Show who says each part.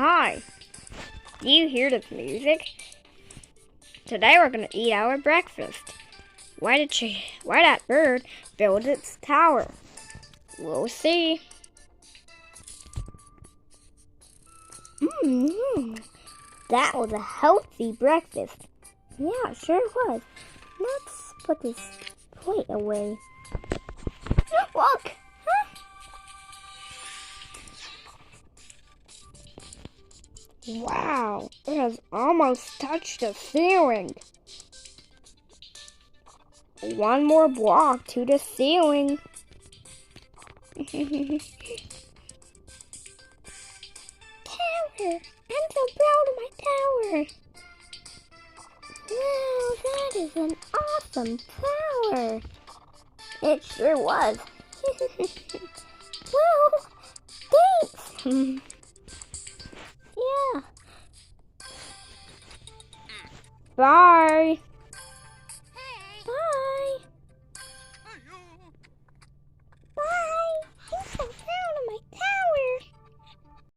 Speaker 1: Hi, do you hear this music? Today we're gonna eat our breakfast. Why that bird build its tower? We'll see. That was a healthy breakfast. Yeah, it sure was. Let's put this plate away. Look! Wow, it has almost touched the ceiling. One more block to the ceiling. Tower! I'm so proud of my tower. Wow, that is an awesome tower. It sure was. Well, thanks. Yeah. Bye.